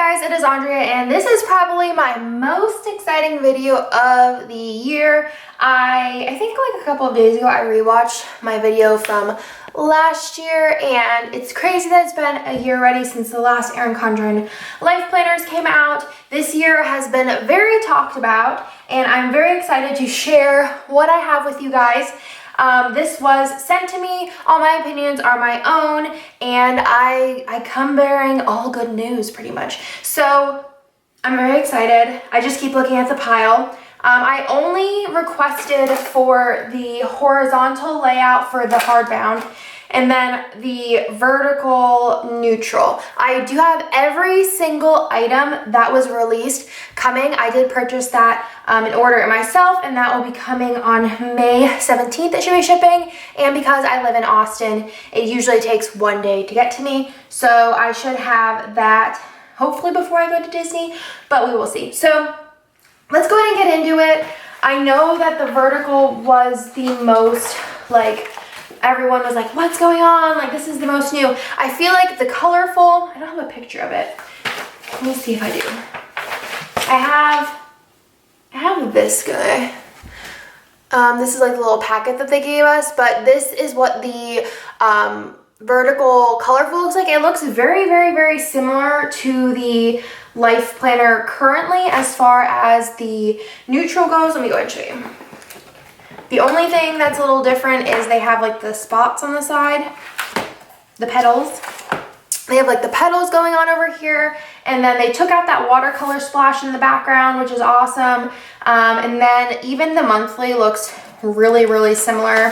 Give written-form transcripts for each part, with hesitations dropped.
Hi guys, it is Andrea and this is probably my most exciting video of the year. I think like a couple of days ago I rewatched my video from last year and it's crazy that it's been a year already since the last Erin Condren life planners came out. This year has been very talked about and I'm very excited to share what I have with you guys. This was sent to me. All my opinions are my own and I come bearing all good news pretty much. So I'm very excited. I just keep looking at the pile. I only requested for the horizontal layout for the hardbound and then the vertical neutral. I do have every single item that was released coming. I did purchase that and order it myself, and that will be coming on May 17th. It should be shipping, and because I live in Austin, it usually takes 1 day to get to me, so I should have that hopefully before I go to Disney, but we will see. So let's go ahead and get into it. I know that the vertical was the most, like, everyone was like, what's going on? Like, this is the most new. I feel like the colorful, I don't have a picture of it. Let me see if I do. I have this guy. This is like the little packet that they gave us, but this is what the vertical colorful looks like. It looks very, very, very similar to the life planner currently as far as the neutral goes. Let me go ahead and show you. The only thing that's a little different is they have like the spots on the side, the petals. They have like the petals going on over here, and then they took out that watercolor splash in the background, which is awesome. And then even the monthly looks really, really similar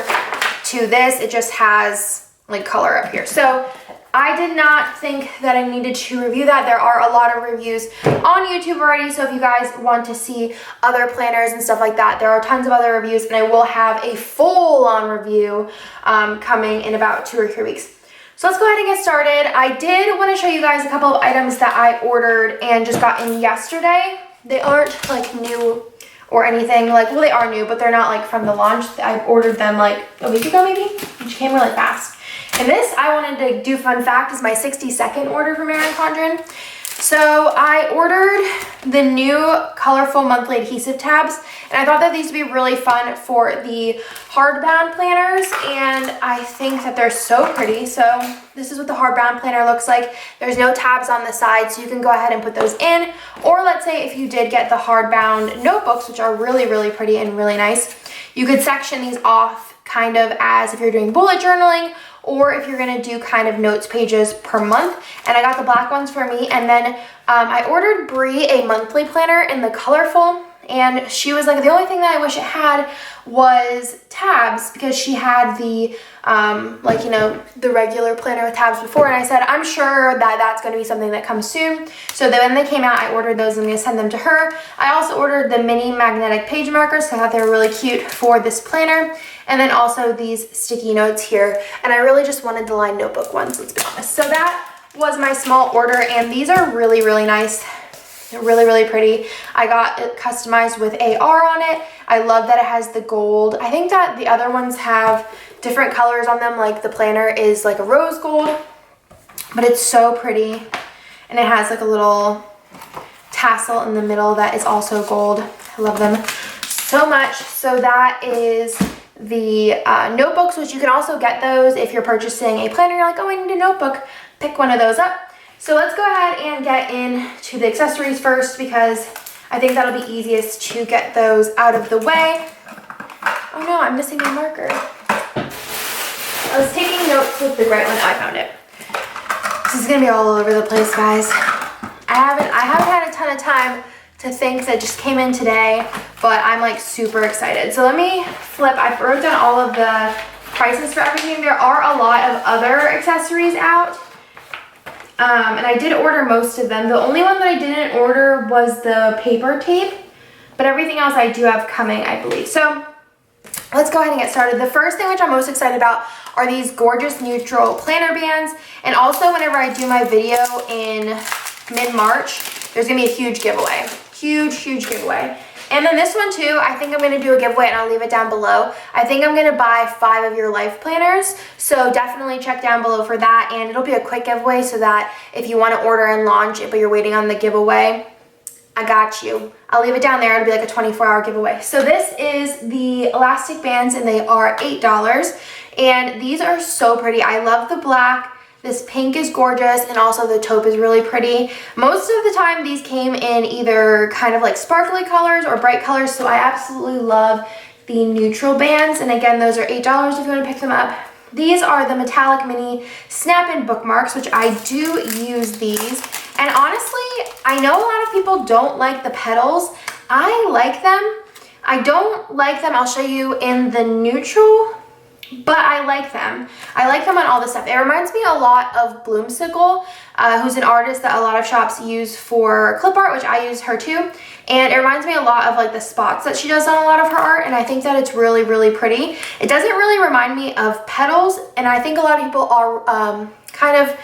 to this. It just has like color up here. So I did not think that I needed to review that. There are a lot of reviews on YouTube already, so if you guys want to see other planners and stuff like that, there are tons of other reviews, and I will have a full-on review coming in about 2 or 3 weeks. So let's go ahead and get started. I did want to show you guys a couple of items that I ordered and just got in yesterday. They aren't like new or anything, like, well, they are new, but they're not like from the launch. I ordered them like a week ago maybe, which came really fast. And this, I wanted to do, fun fact, is my 60-second order from Erin Condren. So I ordered the new colorful monthly adhesive tabs, and I thought that these would be really fun for the hardbound planners, and I think that they're so pretty. So this is what the hardbound planner looks like. There's no tabs on the side, so you can go ahead and put those in. Or let's say if you did get the hardbound notebooks, which are really, really pretty and really nice, you could section these off kind of as if you're doing bullet journaling, or if you're gonna do kind of notes pages per month. And I got the black ones for me, and then I ordered Bree a monthly planner in the colorful, and she was like, the only thing that I wish it had was tabs, because she had the like, you know, the regular planner with tabs before, and I said I'm sure that that's going to be something that comes soon. So then when they came out, I ordered those and I'm going to send them to her. I also ordered the mini magnetic page markers, so I thought they were really cute for this planner, and then also these sticky notes here, and I really just wanted the Line notebook ones, let's be honest. So that was my small order, and these are really, really nice. They're really, really pretty. I got it customized with AR on it. I love that it has the gold. I think that the other ones have different colors on them, like the planner is like a rose gold, but it's so pretty. And it has like a little tassel in the middle that is also gold. I love them so much. So that is the notebooks, which you can also get those if you're purchasing a planner. You're like, oh, I need a notebook. Pick one of those up. So let's go ahead and get into the accessories first, because I think that'll be easiest to get those out of the way. Oh no, I'm missing my marker. I was taking notes with the bright one. I found it. This is gonna be all over the place, guys. I haven't had a ton of time to think, that just came in today, but I'm like super excited. So let me flip. I wrote down all of the prices for everything. There are a lot of other accessories out. And I did order most of them. The only one that I didn't order was the paper tape, but everything else I do have coming, I believe. So let's go ahead and get started. The first thing which I'm most excited about are these gorgeous neutral planner bands. And also whenever I do my video in mid-March, there's gonna be a huge giveaway. Huge, huge giveaway. And then this one too, I think I'm going to do a giveaway and I'll leave it down below. I think I'm going to buy 5 of your life planners, so definitely check down below for that. And it'll be a quick giveaway so that if you want to order and launch it but you're waiting on the giveaway, I got you. I'll leave it down there. It'll be like a 24-hour giveaway. So this is the elastic bands and they are $8. And these are so pretty. I love the black. This pink is gorgeous, and also the taupe is really pretty. Most of the time these came in either kind of like sparkly colors or bright colors, so I absolutely love the neutral bands. And again, those are $8 if you want to pick them up. These are the metallic mini snap-in bookmarks, which I do use these. And honestly, I know a lot of people don't like the Petals. I like them. I don't like them, I'll show you in the neutral, but I like them. I like them on all this stuff. It reminds me a lot of Bloomsicle, who's an artist that a lot of shops use for clip art, which I use her too. And it reminds me a lot of like the spots that she does on a lot of her art, and I think that it's really, really pretty. It doesn't really remind me of Petals, and I think a lot of people are kind of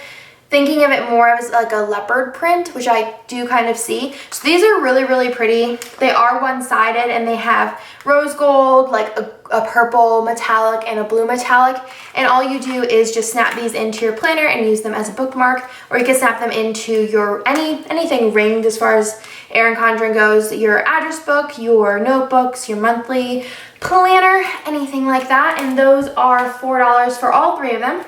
thinking of it more as like a leopard print, which I do kind of see. So these are really, really pretty. They are one-sided and they have rose gold, like a purple metallic and a blue metallic. And all you do is just snap these into your planner and use them as a bookmark, or you can snap them into your anything ringed as far as Erin Condren goes, your address book, your notebooks, your monthly planner, anything like that. And those are $4 for all 3 of them.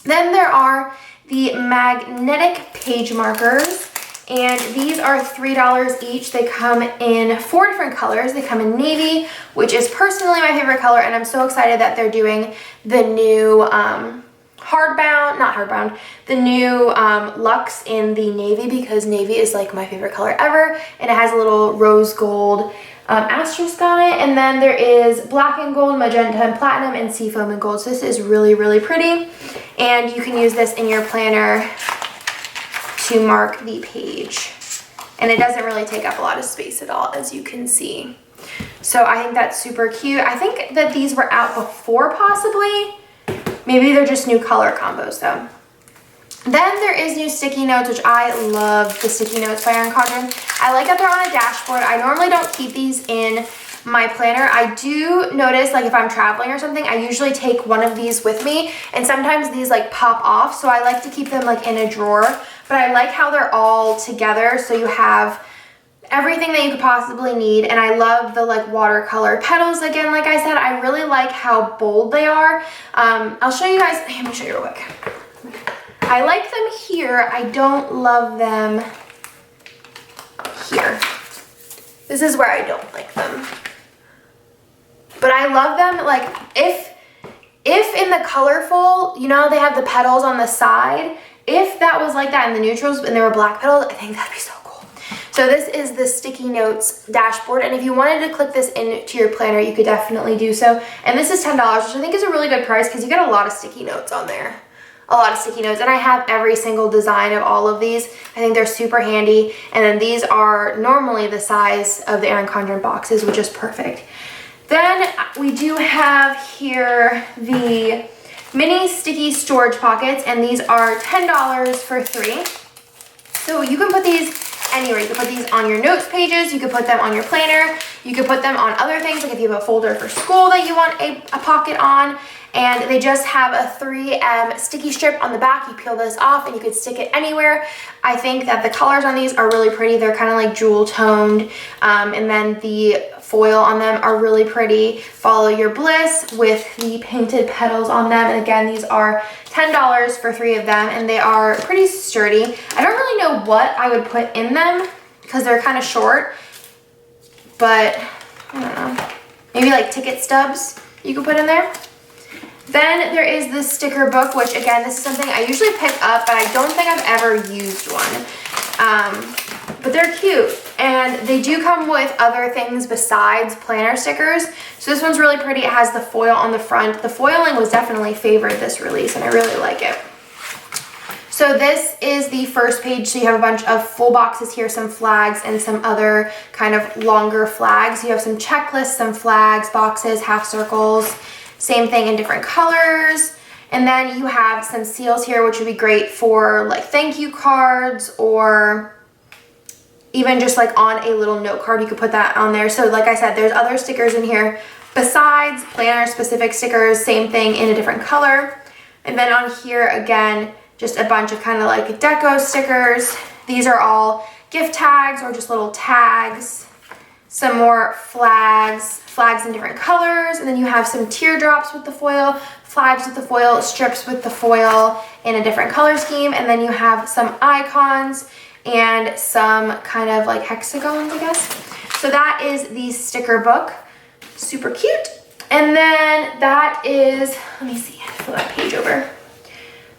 Then there are the magnetic page markers, and these are $3 each. They come in 4 different colors. They come in navy, which is personally my favorite color, and I'm so excited that they're doing the new the new Luxe in the navy, because navy is like my favorite color ever, and it has a little rose gold asterisk on it. And then there is black and gold, magenta and platinum, and seafoam and gold. So this is really, really pretty, and you can use this in your planner to mark the page, and it doesn't really take up a lot of space at all, as you can see. So I think that's super cute. I think that these were out before, possibly. Maybe they're just new color combos though. Then there is new sticky notes, which I love the sticky notes by Erin Condren. I like that they're on a dashboard. I normally don't keep these in my planner. I do notice, like if I'm traveling or something, I usually take one of these with me, and sometimes these like pop off, so I like to keep them like in a drawer. But I like how they're all together, so you have everything that you could possibly need. And I love the like watercolor petals. Again, like I said, I really like how bold they are. I'll show you guys, let me show you real quick. I like them here. I don't love them here. This is where I don't like them. But I love them, like if in the colorful, you know, they have the petals on the side. If that was like that in the neutrals and there were black petals, I think that'd be so cool. So this is the sticky notes dashboard, and if you wanted to click this into your planner, you could definitely do so. And this is $10, which I think is a really good price because you get a lot of sticky notes on there. A lot of sticky notes, and I have every single design of all of these. I think they're super handy. And then these are normally the size of the Erin Condren boxes, which is perfect. Then we do have here the mini sticky storage pockets, and these are $10 for 3. So you can put these anywhere. You can put these on your notes pages, you can put them on your planner, you can put them on other things, like if you have a folder for school that you want a pocket on. And they just have a 3M sticky strip on the back. You peel this off and you could stick it anywhere. I think that the colors on these are really pretty. They're kind of like jewel toned, and then the foil on them are really pretty. Follow Your Bliss with the painted petals on them. And again, these are $10 for 3 of them, and they are pretty sturdy. I don't really know what I would put in them because they're kind of short, but I don't know. Maybe like ticket stubs you could put in there. Then there is this sticker book, which again, this is something I usually pick up, but I don't think I've ever used one. But they're cute, and they do come with other things besides planner stickers. So this one's really pretty. It has the foil on the front. The foiling was definitely favored this release, and I really like it. So this is the first page. So you have a bunch of full boxes here, some flags, and some other kind of longer flags. You have some checklists, some flags, boxes, half circles. Same thing in different colors. And then you have some seals here, which would be great for like thank you cards or even just like on a little note card, you could put that on there. So like I said, there's other stickers in here besides planner specific stickers, same thing in a different color. And then on here again, just a bunch of kind of like deco stickers. These are all gift tags or just little tags. Some more flags in different colors, and then you have some teardrops with the foil, flags with the foil, strips with the foil in a different color scheme, and then you have some icons and some kind of like hexagons, I guess. So that is the sticker book. Super cute. And then that is, let me see, flip that page over.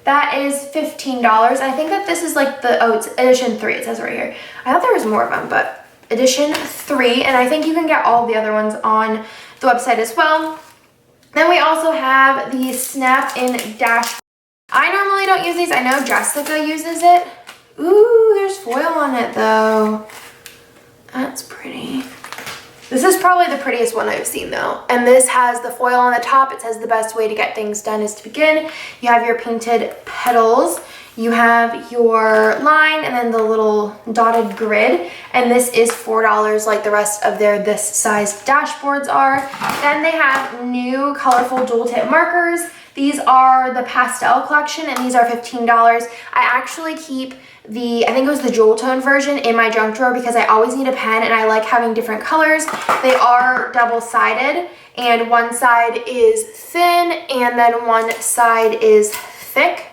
That is $15. I think that this is like the, oh, it's edition 3, it says right here. I thought there was more of them, but edition 3, and I think you can get all the other ones on the website as well. Then we also have the Snap In Dash. I normally don't use these. I know Jessica uses it. Ooh, there's foil on it though. That's pretty. This is probably the prettiest one I've seen though. And this has the foil on the top. It says the best way to get things done is to begin. You have your painted petals. You have your line and then the little dotted grid. And this is $4 like the rest of their this size dashboards are. Then they have new colorful dual tip markers. These are the pastel collection and these are $15. I actually keep the, I think it was the jewel tone version in my junk drawer because I always need a pen and I like having different colors. They are double-sided and one side is thin and then one side is thick.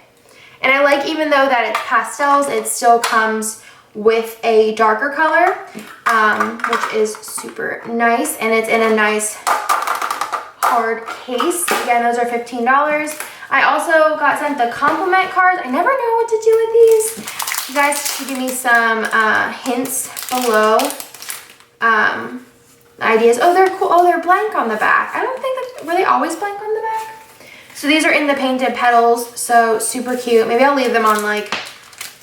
And I like, even though that it's pastels, it still comes with a darker color, which is super nice. And it's in a nice hard case. Again, those are $15. I also got sent the compliment cards. I never know what to do with these. You guys should give me some hints below. Ideas. Oh, they're cool. Oh, they're blank on the back. I don't think that, were they always blank on the back? So these are in the painted petals, so super cute. Maybe I'll leave them on like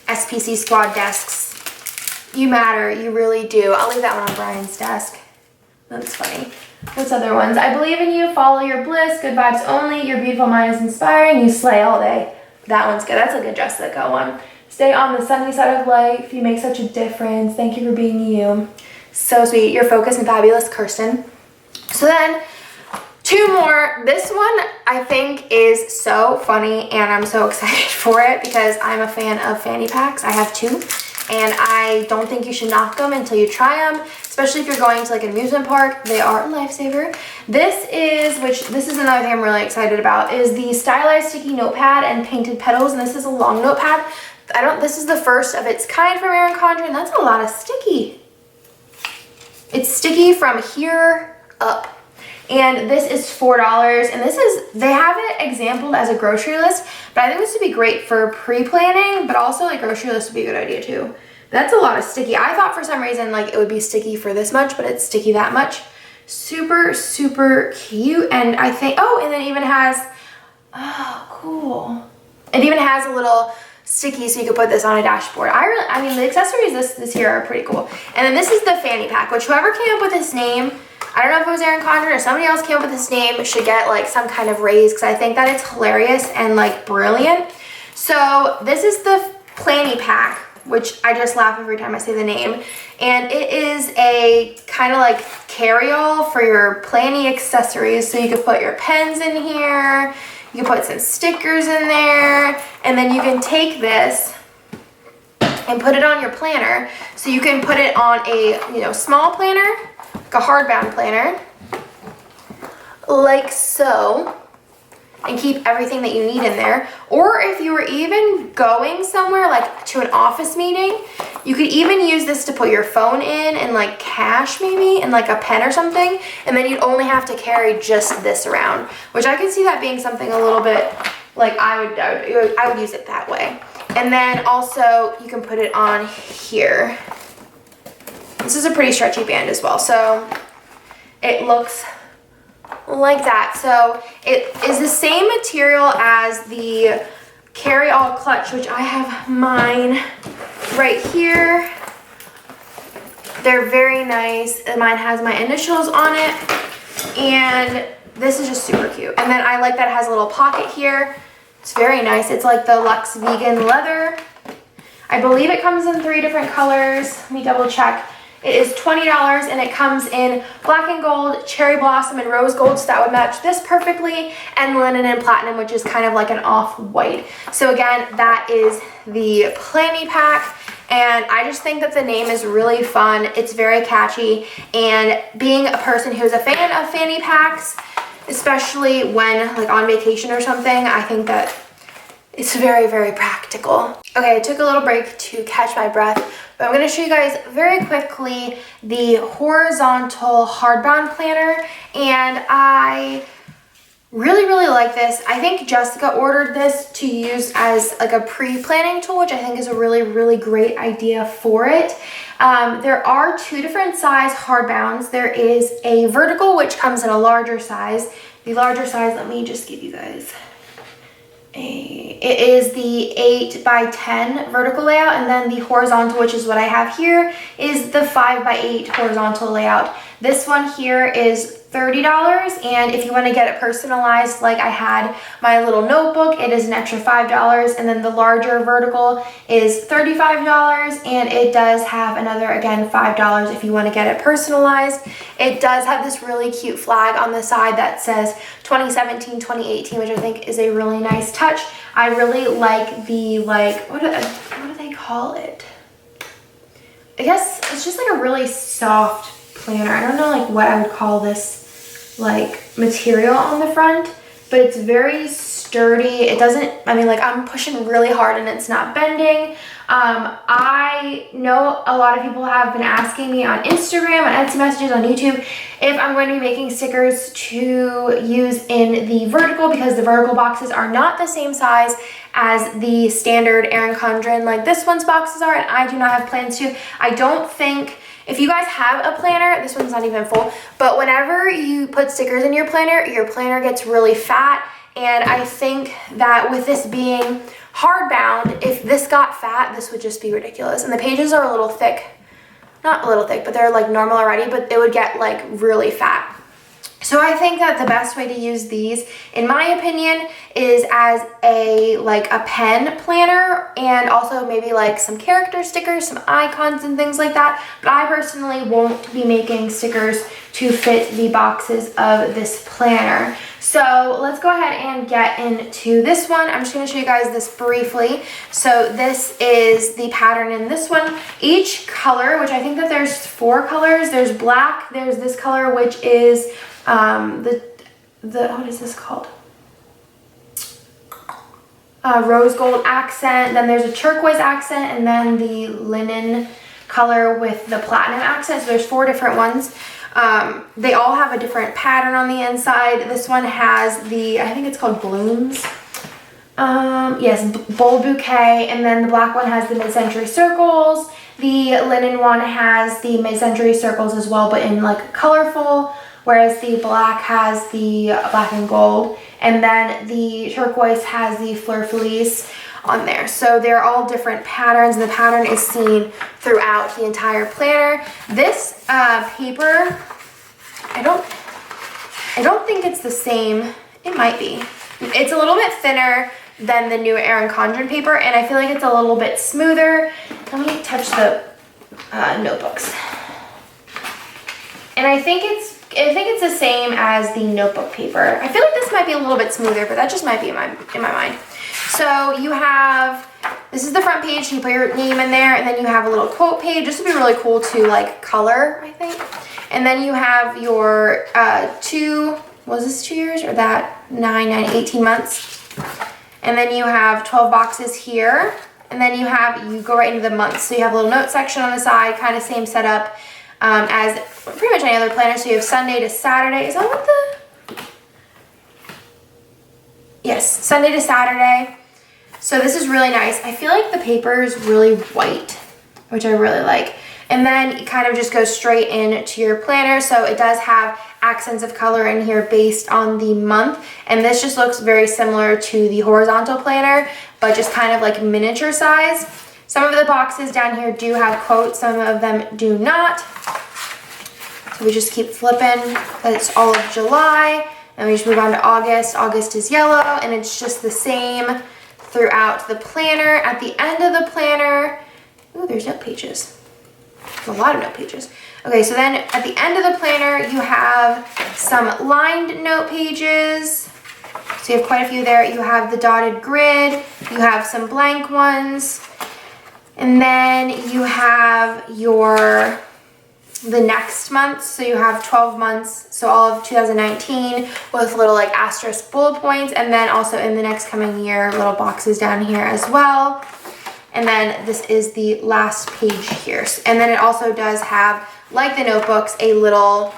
SPC squad desks. You matter, you really do. I'll leave that one on Brian's desk. That's funny. What's other ones? I believe in you, follow your bliss, good vibes only, your beautiful mind is inspiring, you slay all day. That one's good, that's a good Jessica one. Stay on the sunny side of life, you make such a difference, thank you for being you. So sweet, you're focused and fabulous, Kirsten. So then, 2 more. This one I think is so funny and I'm so excited for it because I'm a fan of Fanny Packs. I have 2 and I don't think you should knock them until you try them, especially if you're going to like an amusement park. They are a lifesaver. This is another thing I'm really excited about, is the stylized sticky notepad and painted petals, and this is a long notepad. This is the first of its kind from Erin Condren. That's a lot of sticky. It's sticky from here up. And this is $4, and they have it exampled as a grocery list, but I think this would be great for pre-planning, but also like grocery list would be a good idea too. That's a lot of sticky. I thought for some reason like it would be sticky for this much, but it's sticky that much. Super, super cute. And I think, oh, and it even has, oh, cool. It even has a little sticky so you could put this on a dashboard. I mean, the accessories this year are pretty cool. And then this is the Fanny Pack, which whoever came up with this name, I don't know if it was Erin Condren or somebody else came up with this name, should get like some kind of raise because I think that it's hilarious and like brilliant. So this is the Fanny Pack, which I just laugh every time I say the name. And it is a kind of like carry-all for your planning accessories. So you could put your pens in here, you can put some stickers in there, and then you can take this and put it on your planner. So you can put it on a small planner, like a hardbound planner, like so, and keep everything that you need in there. Or if you were even going somewhere like to an office meeting, you could even use this to put your phone in and like cash maybe and like a pen or something, and then you'd only have to carry just this around, which I could see that being something a little bit like I would use it that way. And then also you can put it on here. This is a pretty stretchy band as well, so it looks like that. So it is the same material as the carry-all clutch, which I have mine right here. They're very nice. Mine has my initials on it, and this is just super cute. And then I like that it has a little pocket here. It's very nice. It's like the Luxe Vegan leather. I believe it comes in 3 different colors. Let me double check. It is $20 and it comes in black and gold, cherry blossom, and rose gold, so that would match this perfectly, and linen and platinum, which is kind of like an off-white. So again, that is the Fanny Pack, and I just think that the name is really fun. It's very catchy, and being a person who's a fan of fanny packs, especially when like on vacation or something, I think that it's very, very practical. Okay, I took a little break to catch my breath, but I'm gonna show you guys very quickly the horizontal hardbound planner, and I really, really like this. I think Jessica ordered this to use as like a pre-planning tool, which I think is a really, really great idea for it. There are 2 different size hardbounds. There is a vertical, which comes in a larger size. The larger size, let me just give you guys it is the 8 by 10 vertical layout, and then the horizontal, which is what I have here, is the 5 by 8 horizontal layout. This one here is $30, and if you want to get it personalized like I had my little notebook, it is an extra $5, and then the larger vertical is $35, and it does have another, again, $5 if you want to get it personalized. It does have this really cute flag on the side that says 2017, 2018, which I think is a really nice touch. I really like the, like, what do they call it? I guess it's just like a really soft planner. I don't know like what I would call this like material on the front, but it's very sturdy. It doesn't, I mean, like I'm pushing really hard and it's not bending. I know a lot of people have been asking me on Instagram, on Etsy messages, on YouTube, if I'm going to be making stickers to use in the vertical, because the vertical boxes are not the same size as the standard Erin Condren like this one's boxes are, and I do not have plans to. I don't think, if you guys have a planner, this one's not even full, but whenever you put stickers in your planner gets really fat, and I think that with this being hardbound, if this got fat, this would just be ridiculous. And the pages are a little thick, not a little thick, but they're like normal already, but they would get like really fat. So I think that the best way to use these, in my opinion, is as a pen planner, and also maybe like some character stickers, some icons and things like that. But I personally won't be making stickers to fit the boxes of this planner. So let's go ahead and get into this one. I'm just going to show you guys this briefly. So this is the pattern in this one. Each color, which I think that there's 4 colors. There's black, there's this color, which is what is this called? Rose gold accent, then there's a turquoise accent, and then the linen color with the platinum accent. So there's 4 different ones. They all have a different pattern on the inside. This one has the, I think it's called blooms. Yes, bold bouquet, and then the black one has the mid-century circles. The linen one has the mid-century circles as well, but in like colorful, whereas the black has the black and gold, and then the turquoise has the fleur-de-lis on there. So they're all different patterns, and the pattern is seen throughout the entire planner. This paper, I don't think it's the same. It might be. It's a little bit thinner than the new Erin Condren paper, and I feel like it's a little bit smoother. Let me touch the notebooks. And I think it's the same as the notebook paper. I feel like this might be a little bit smoother, but that just might be in my mind. So you have, this is the front page, you put your name in there, and then you have a little quote page. This would be really cool to like color, I think. And then you have your 2, was this 2 years, or that 18 months. And then you have 12 boxes here. And then you go right into the months. So you have a little note section on the side, kind of same setup as pretty much any other planner. So you have Sunday to Saturday. Is that what the? Yes, Sunday to Saturday. So this is really nice. I feel like the paper is really white, which I really like. And then it kind of just goes straight into your planner. So it does have accents of color in here based on the month. And this just looks very similar to the horizontal planner, but just kind of like miniature size. Some of the boxes down here do have quotes, some of them do not. So we just keep flipping. It's all of July. And we just move on to August. August is yellow, and it's just the same throughout the planner. At the end of the planner, ooh, there's note pages. There's a lot of note pages. Okay, so then at the end of the planner, you have some lined note pages. So you have quite a few there. You have the dotted grid, you have some blank ones, and then you have the next month. So you have 12 months, so all of 2019 with little like asterisk bullet points, and then also in the next coming year, little boxes down here as well. And then this is the last page here. And then it also does have, like the notebooks, a little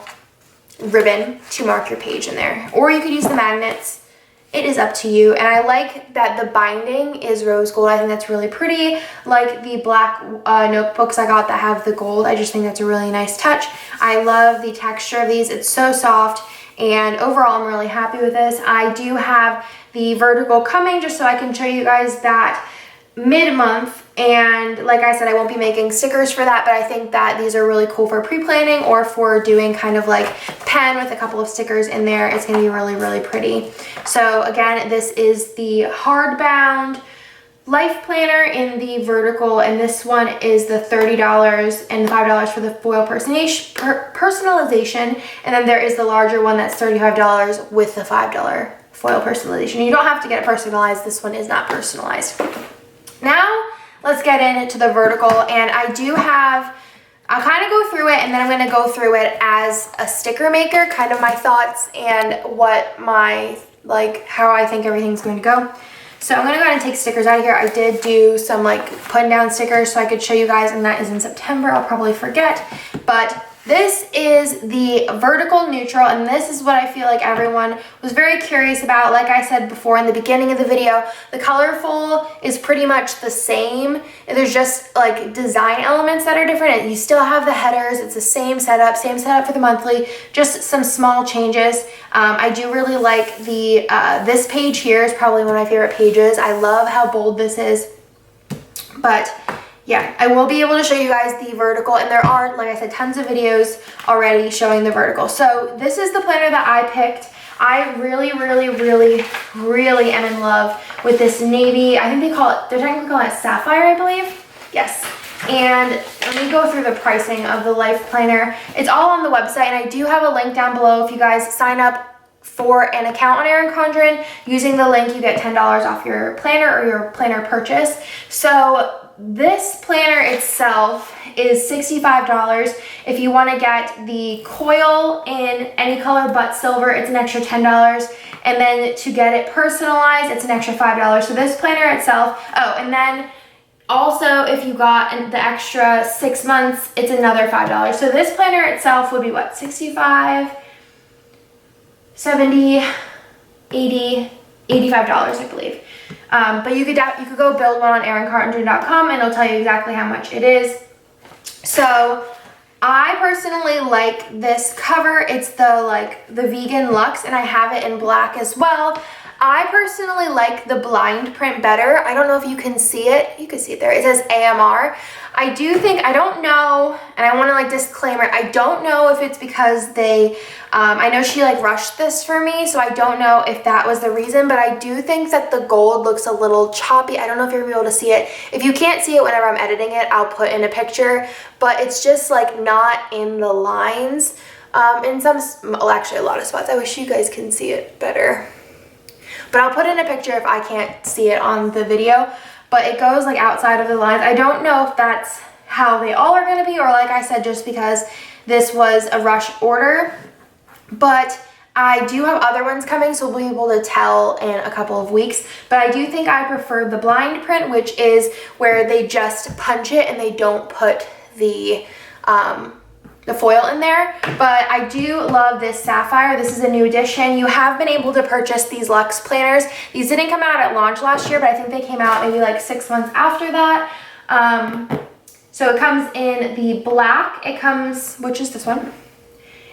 ribbon to mark your page in there. Or you could use the magnets. It is up to you. And I like that the binding is rose gold. I think that's really pretty. Like the black notebooks I got that have the gold. I just think that's a really nice touch. I love the texture of these. It's so soft. And overall, I'm really happy with this. I do have the vertical coming just so I can show you guys that mid-month, and like I said, I won't be making stickers for that, but I think that these are really cool for pre-planning or for doing kind of like pen with a couple of stickers in there. It's going to be really, really pretty. So again, this is the hardbound life planner in the vertical, and this one is the $30 and $5 for the foil personalization, and then there is the larger one that's $35 with the $5 foil personalization. You don't have to get it personalized. This one is not personalized. Now, let's get into the vertical, and I do have, I'll kind of go through it, and then I'm going to go through it as a sticker maker, kind of my thoughts and what my, like, how I think everything's going to go. So I'm going to go ahead and take stickers out of here. I did do some, like, putting down stickers so I could show you guys, and that is in September. I'll probably forget, but this is the vertical neutral, and this is what I feel like everyone was very curious about. Like I said before in the beginning of the video, the colorful is pretty much the same. There's just like design elements that are different. You still have the headers. It's the same setup for the monthly, just some small changes. I do really like the, this page here is probably one of my favorite pages. I love how bold this is, but yeah, I will be able to show you guys the vertical, and there are, like I said, tons of videos already showing the vertical. So this is the planner that I picked. I really, really, really, really am in love with this navy. I think they're technically calling it sapphire, I believe. Yes. And let me go through the pricing of the life planner. It's all on the website, and I do have a link down below. If you guys sign up for an account on Erin Condren, using the link, you get $10 off your planner or your planner purchase. So this planner itself is $65. If you want to get the coil in any color but silver, it's an extra $10. And then to get it personalized, it's an extra $5. So this planner itself, oh, and then also if you got the extra 6 months, it's another $5. So this planner itself would be what, 65, 70, 80, $85, I believe. But you could go build one on erincondren.com, and it'll tell you exactly how much it is. So I personally like this cover. It's the vegan luxe, and I have it in black as well. I personally like the blind print better. I don't know if you can see it. You can see it there. It says AMR. I don't know, and I want to like disclaimer, I don't know if it's because they, I know she like rushed this for me, so I don't know if that was the reason, but I do think that the gold looks a little choppy. I don't know if you're gonna be able to see it. If you can't see it whenever I'm editing it, I'll put in a picture, but it's just like not in the lines. In some, well, actually a lot of spots. I wish you guys can see it better. But I'll put in a picture if I can't see it on the video. But it goes like outside of the lines. I don't know if that's how they all are going to be, or like I said, just because this was a rush order. But I do have other ones coming, so we'll be able to tell in a couple of weeks. But I do think I prefer the blind print, which is where they just punch it and they don't put the foil in there. But I do love this sapphire. This is a new edition. You have been able to purchase these luxe planners. These didn't come out at launch last year, but I think they came out maybe like 6 months after that. So it comes in the black. It comes, which is this one?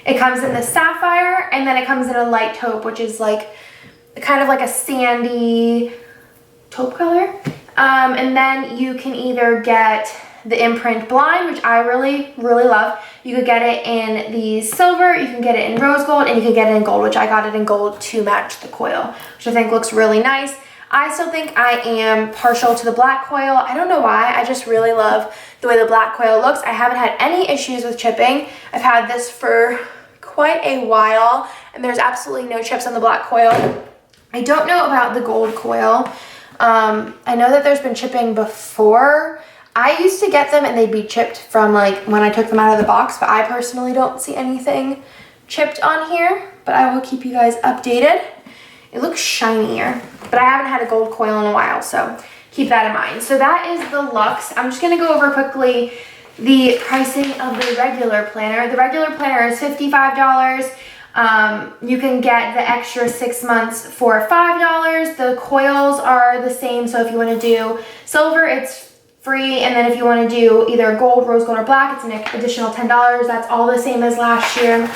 It comes in the sapphire, and then it comes in a light taupe, which is like kind of like a sandy taupe color. And then you can either get the imprint blind, which I really, really love. You could get it in the silver, you can get it in rose gold, and you could get it in gold, which I got it in gold to match the coil, which I think looks really nice. I still think I am partial to the black coil. I don't know why, I just really love the way the black coil looks. I haven't had any issues with chipping. I've had this for quite a while, and there's absolutely no chips on the black coil. I don't know about the gold coil. I know that there's been chipping before. I used to get them and they'd be chipped from like when I took them out of the box, but I personally don't see anything chipped on here, but I will keep you guys updated. It looks shinier, but I haven't had a gold coil in a while, so keep that in mind. So that is the Luxe. I'm just gonna go over quickly the pricing of the regular planner. The regular planner is $55. You can get the extra 6 months for $5. The coils are the same, so if you want to do silver, it's free, and then if you want to do either gold, rose gold, or black, it's an additional $10. That's all the same as last year.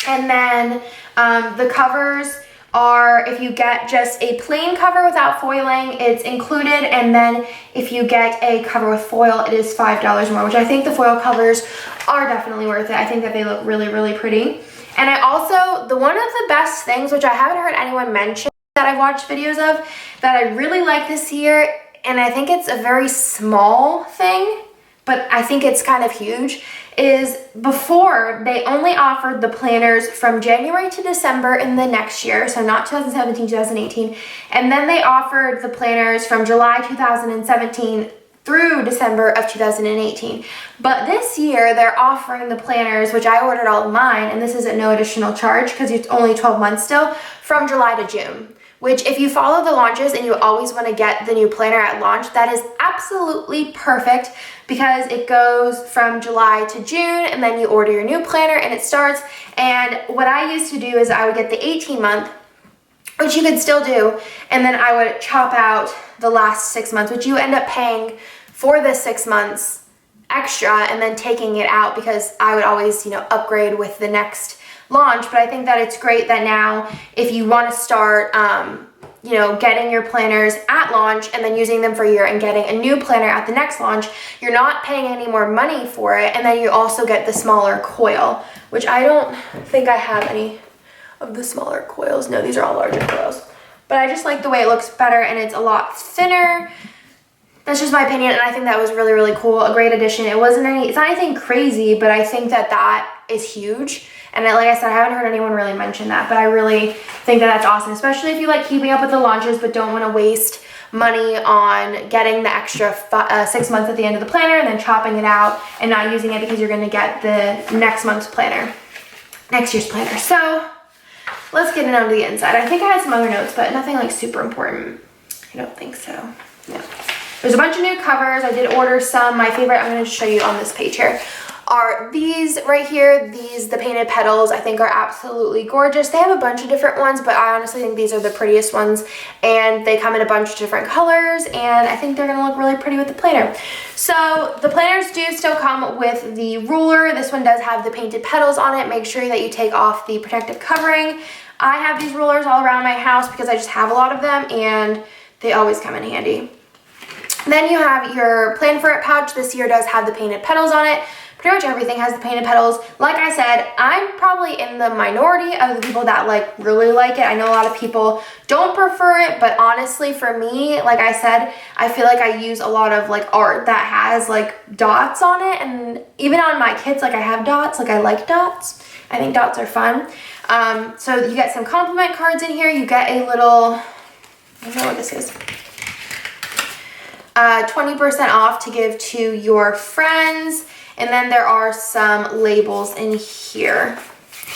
And then the covers are, if you get just a plain cover without foiling, it's included, and then if you get a cover with foil, it is $5 more, which I think the foil covers are definitely worth it. I think that they look really, really pretty. And I also, one of the best things, which I haven't heard anyone mention that I've watched videos of, that I really like this year, and I think it's a very small thing, but I think it's kind of huge, is before they only offered the planners from January to December in the next year, so not 2017, 2018, and then they offered the planners from July 2017 through December of 2018. But this year they're offering the planners, which I ordered all of mine, and this is at no additional charge because it's only 12 months still, from July to June. Which, if you follow the launches and you always want to get the new planner at launch, that is absolutely perfect because it goes from July to June, and then you order your new planner and it starts. And what I used to do is I would get the 18-month, which you could still do, and then I would chop out the last 6 months, which you end up paying for the 6 months extra and then taking it out because I would always, upgrade with the next launch. But I think that it's great that now if you want to start getting your planners at launch and then using them for a year and getting a new planner at the next launch, you're not paying any more money for it, and then you also get the smaller coil, which I don't think I have any of the smaller coils. No, these are all larger coils, but I just like the way it looks better, and it's a lot thinner. That's just my opinion, and I think that was really, really cool. A great addition. It's not anything crazy, but I think that is huge. And like I said, I haven't heard anyone really mention that, but I really think that that's awesome, especially if you like keeping up with the launches but don't want to waste money on getting the extra 6 months at the end of the planner and then chopping it out and not using it because you're going to get the next year's planner. So let's get it onto the inside. I think I had some other notes, but nothing like super important. I don't think so. No. There's a bunch of new covers. I did order some. My favorite, I'm going to show you on this page here, are these right here. The painted petals, I think are absolutely gorgeous. They have a bunch of different ones, but I honestly think these are the prettiest ones, and they come in a bunch of different colors, and I think they're gonna look really pretty with the planner. So the planners do still come with the ruler. This one does have the painted petals on it. Make sure that you take off the protective covering. I have these rulers all around my house because I just have a lot of them, and they always come in handy. Then you have your Plan For It pouch. This year does have the painted petals on it. Pretty much everything has the painted petals. Like I said, I'm probably in the minority of the people that really like it. I know a lot of people don't prefer it, but honestly for me, like I said, I feel like I use a lot of art that has dots on it, and even on my kids, I have dots. I like dots. I think dots are fun. So you get some compliment cards in here. You get a little, I don't know what this is. 20% off to give to your friends. And then there are some labels in here.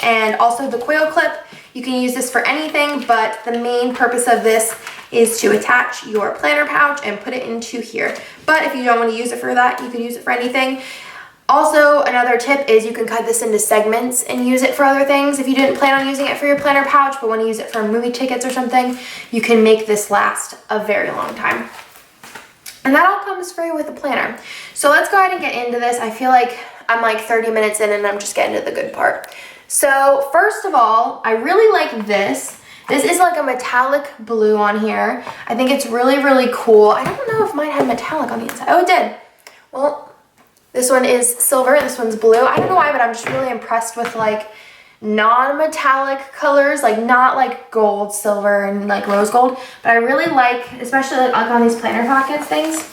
And also the coil clip, you can use this for anything, but the main purpose of this is to attach your planner pouch and put it into here. But if you don't want to use it for that, you can use it for anything. Also, another tip is you can cut this into segments and use it for other things. If you didn't plan on using it for your planner pouch, but want to use it for movie tickets or something, you can make this last a very long time. And that all comes free with the planner. So let's go ahead and get into this. I feel like I'm 30 minutes in and I'm just getting to the good part. So first of all, I really like this. This is a metallic blue on here. I think it's really, really cool. I don't know if mine had metallic on the inside. Oh, it did. Well, this one is silver and this one's blue. I don't know why, but I'm just really impressed with non-metallic colors, like not like gold, silver, and like rose gold, but I really like, especially like on these planner pockets things,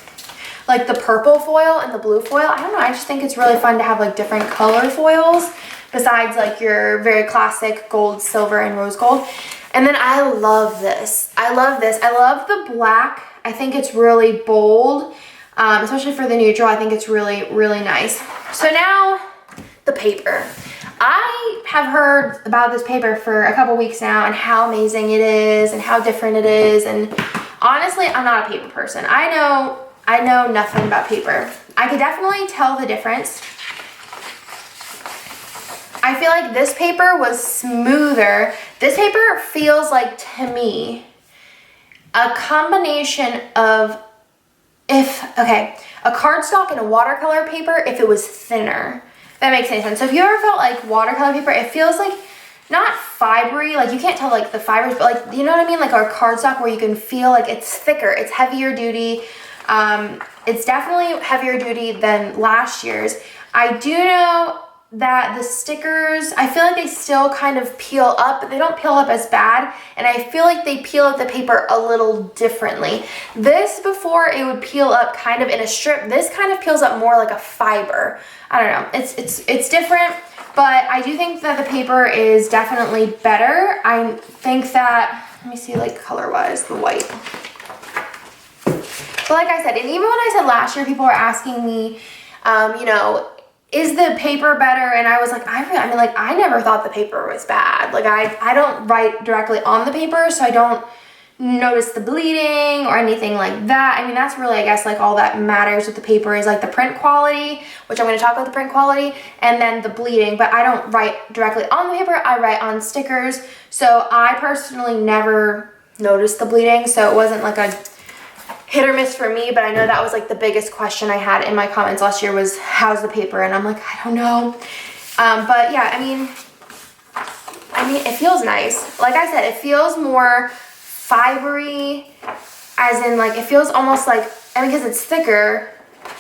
like the purple foil and the blue foil. I don't know, I just think it's really fun to have like different color foils besides like your very classic gold, silver, and rose gold. And then I love this. I love this. I love the black. I think it's really bold, especially for the neutral. I think it's really, really nice. So now the paper. I have heard about this paper for a couple weeks now and how amazing it is and how different it is. And honestly, I'm not a paper person. I know nothing about paper. I could definitely tell the difference. I feel like this paper was smoother. This paper feels like, to me, a combination of a cardstock and a watercolor paper if it was thinner. If that makes any sense. So if you ever felt like watercolor paper, it feels like not fibery, like you can't tell like the fibers, but like, you know what I mean? Like our cardstock where you can feel like it's thicker, it's heavier duty. It's definitely heavier duty than last year's. I do know that the stickers, I feel like they still kind of peel up, but they don't peel up as bad, and I feel like they peel up the paper a little differently. This, before, it would peel up kind of in a strip. This kind of peels up more like a fiber. I don't know, it's different, but I do think that the paper is definitely better. I think that, let me see, like color-wise, the white. But like I said, and even when I said last year, people were asking me, you know, is the paper better? And I was like, I never thought the paper was bad. Like I don't write directly on the paper, so I don't notice the bleeding or anything like that. I mean, that's really, I guess, like all that matters with the paper is like the print quality, which I'm going to talk about the print quality, and then the bleeding. But I don't write directly on the paper. I write on stickers. So I personally never noticed the bleeding. So it wasn't like a hit or miss for me, but I know that was like the biggest question I had in my comments last year was, how's the paper? And I'm like, I don't know. But yeah, I mean, it feels nice. Like I said, it feels more fibery, as in like, it feels almost like, and because it's thicker,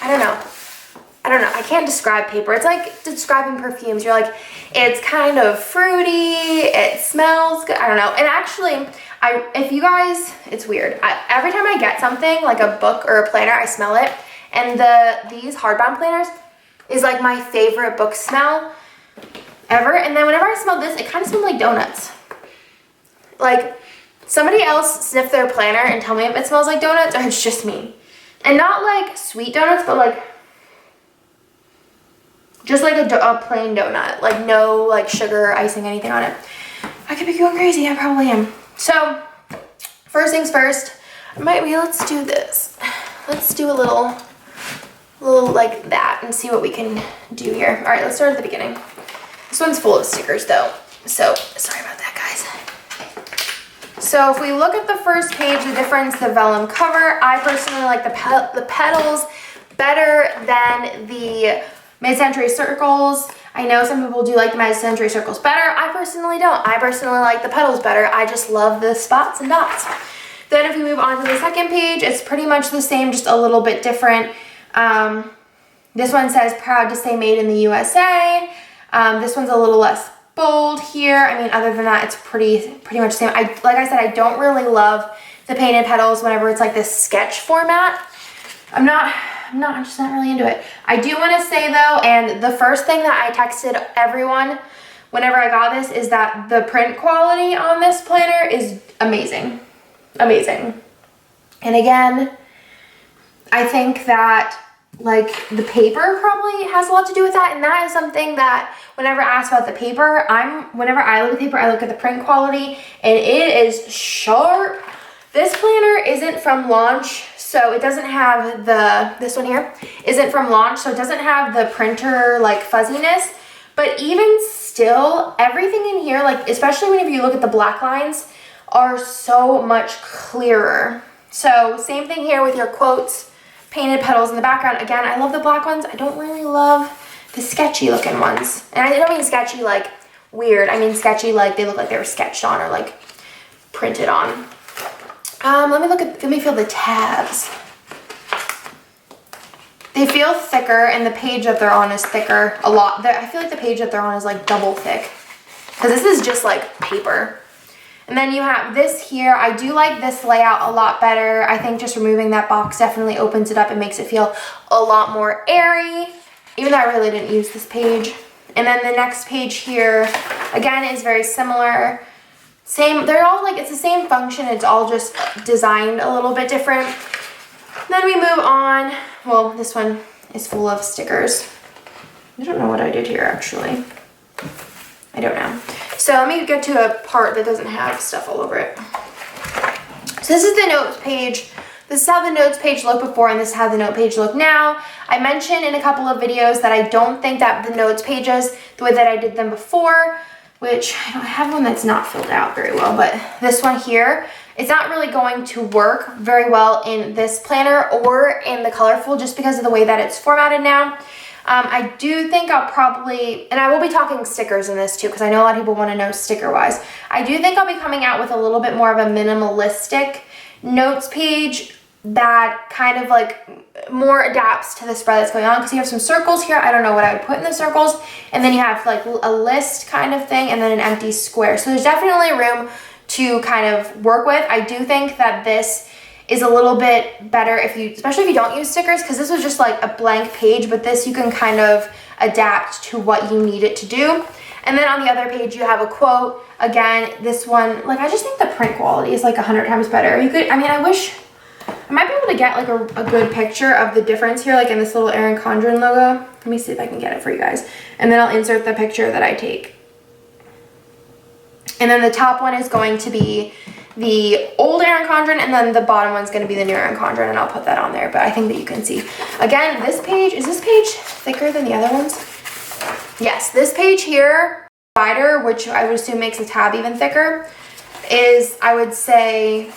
I don't know. I can't describe paper. It's like describing perfumes. You're like, it's kind of fruity, it smells good. I don't know. And actually, if you guys, it's weird. Every time I get something like a book or a planner, I smell it. And these hardbound planners is like my favorite book smell ever. And then whenever I smell this, it kind of smells like donuts. Like somebody else sniff their planner and tell me if it smells like donuts or it's just me. And not like sweet donuts, but like just like a plain donut, like no like sugar, icing, anything on it. I could be going crazy, I probably am. So first things first, let's do this. Let's do a little like that and see what we can do here. All right, let's start at the beginning. This one's full of stickers though, so sorry about that, guys. So if we look at the first page, the difference, the vellum cover, I personally like the Petals better than the mid-century circles. I know some people do like the mid-century circles better. I personally don't. I personally like the Petals better. I just love the spots and dots. Then if we move on to the second page, it's pretty much the same, just a little bit different. This one says proud to say made in the USA. This one's a little less bold here. I mean, other than that, it's pretty much the same. Like I said, I don't really love the painted petals whenever it's like this sketch format. I'm just not really into it. I do want to say though, and the first thing that I texted everyone whenever I got this is that the print quality on this planner is amazing. Amazing. And again, I think that like the paper probably has a lot to do with that, and that is something that whenever asked about the paper, whenever I look at the paper, I look at the print quality, and it is sharp. This planner isn't from launch, so it doesn't have this one here isn't from launch, so it doesn't have the printer like fuzziness, but even still, everything in here, like especially whenever you look at the black lines, are so much clearer. So same thing here with your quotes, painted petals in the background. Again, I love the black ones. I don't really love the sketchy looking ones. And I don't mean sketchy like weird. I mean sketchy like they look like they were sketched on or like printed on. Let me feel the tabs. They feel thicker, and the page that they're on is thicker a lot. I feel like the page that they're on is like double thick. because this is just like paper. And then you have this here. I do like this layout a lot better. I think just removing that box definitely opens it up and makes it feel a lot more airy, even though I really didn't use this page. And then the next page here, again, is very similar. Same, they're all like, it's the same function. It's all just designed a little bit different. Then we move on. Well, this one is full of stickers. I don't know what I did here, actually. I don't know. So let me get to a part that doesn't have stuff all over it. So this is the notes page. This is how the notes page looked before, and this is how the note page look now. I mentioned in a couple of videos that I don't think that the notes pages, the way that I did them before, which I don't have one that's not filled out very well, but this one here, it's not really going to work very well in this planner or in the colorful, just because of the way that it's formatted now. I do think I'll probably, and I will be talking stickers in this too, because I know a lot of people want to know sticker wise. I do think I'll be coming out with a little bit more of a minimalistic notes page that kind of like more adapts to the spread that's going on, because you have some circles here. I don't know what I would put in the circles. And then you have like a list kind of thing, and then an empty square. So there's definitely room to kind of work with. I do think that this is a little bit better if you, especially if you don't use stickers, because this was just like a blank page, but this you can kind of adapt to what you need it to do. And then on the other page you have a quote. Again, this one, like, I just think the print quality is like 100 times better. You could, I mean, I wish, I might be able to get like a good picture of the difference here, like in this little Erin Condren logo. Let me see if I can get it for you guys. And then I'll insert the picture that I take. And then the top one is going to be the old Erin Condren, and then the bottom one's going to be the new Erin Condren, and I'll put that on there, but I think that you can see. Again, this page, is this page thicker than the other ones? Yes, this page here, wider, which I would assume makes the tab even thicker, is, I would say,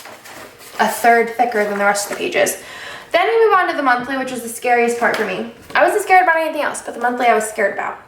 a third thicker than the rest of the pages. Then we move on to the monthly, which was the scariest part for me. I wasn't scared about anything else, but the monthly I was scared about.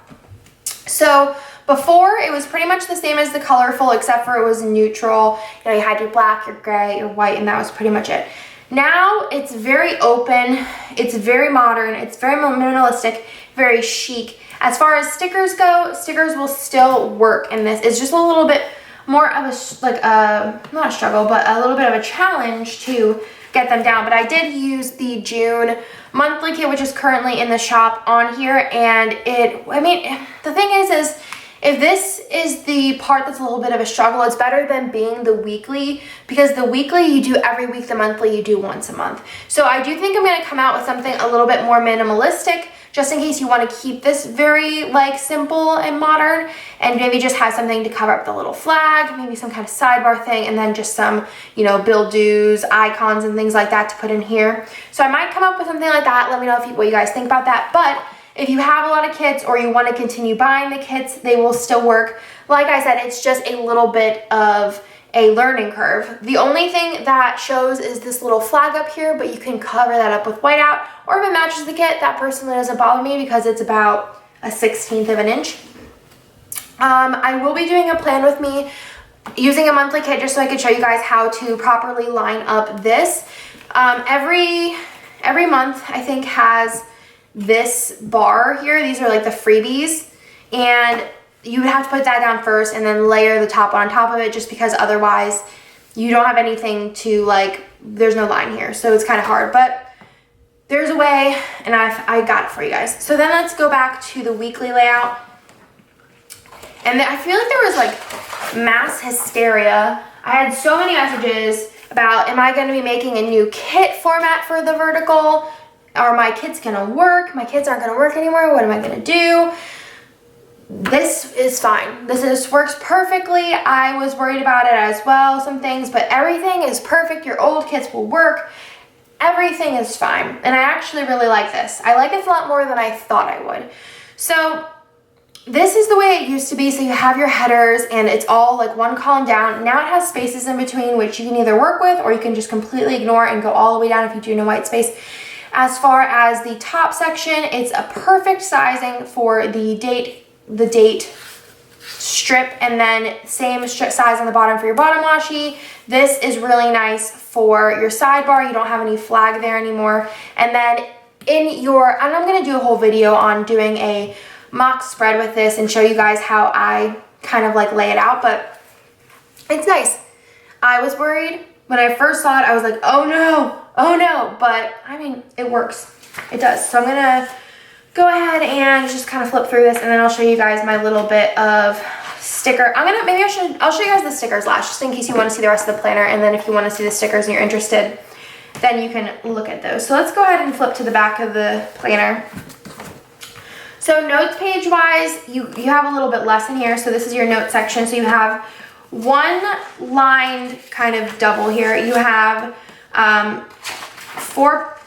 So before, it was pretty much the same as the colorful, except for it was neutral. You know, you had your black, your gray, your white, and that was pretty much it. Now, it's very open, it's very modern, it's very minimalistic, very chic. As far as stickers go, stickers will still work in this. It's just a little bit more of a, like a, not a struggle, but a little bit of a challenge to get them down. But I did use the June monthly kit, which is currently in the shop on here, and it, I mean, the thing is if this is the part that's a little bit of a struggle, it's better than being the weekly, because the weekly you do every week, the monthly you do once a month. So I do think I'm going to come out with something a little bit more minimalistic, just in case you want to keep this very like simple and modern, and maybe just have something to cover up the little flag, maybe some kind of sidebar thing, and then just some, you know, bill dues, icons, and things like that to put in here. So I might come up with something like that. Let me know what you guys think about that. But if you have a lot of kits or you want to continue buying the kits, they will still work. Like I said, it's just a little bit of a learning curve. The only thing that shows is this little flag up here, but you can cover that up with whiteout, or if it matches the kit, that personally doesn't bother me because it's about a 1/16 of an inch. I will be doing a plan with me using a monthly kit just so I could show you guys how to properly line up this. Every month I think has this bar here. These are like the freebies, and you would have to put that down first and then layer the top on top of it, just because otherwise you don't have anything to, like, there's no line here, so it's kind of hard, but there's a way, and I got it for you guys. So then let's go back to the weekly layout. And I feel like there was like mass hysteria. I had so many messages about, am I going to be making a new kit format for the vertical? Are my kits gonna work? My kits aren't gonna work anymore. What am I gonna do? This is fine. This works perfectly. I was worried about it as well, some things, but everything is perfect. Your old kits will work. Everything is fine. And I actually really like this. I like this a lot more than I thought I would. So this is the way it used to be. So you have your headers and it's all like one column down. Now it has spaces in between, which you can either work with or you can just completely ignore and go all the way down if you do no white space. As far as the top section, it's a perfect sizing for the date strip, and then same strip size on the bottom for your bottom washi. This is really nice for your sidebar. You don't have any flag there anymore. And then in your, and I'm gonna do a whole video on doing a mock spread with this and show you guys how I kind of like lay it out, but it's nice. I was worried when I first saw it. I was like, oh no, but I mean, it works. It does. So I'm gonna go ahead and just kind of flip through this, and then I'll show you guys my little bit of sticker. I'll show you guys the stickers last, just in case you want to see the rest of the planner, and then if you want to see the stickers and you're interested, then you can look at those. So let's go ahead and flip to the back of the planner. So notes page wise, you have a little bit less in here. So this is your notes section. So you have one lined kind of double here. You have four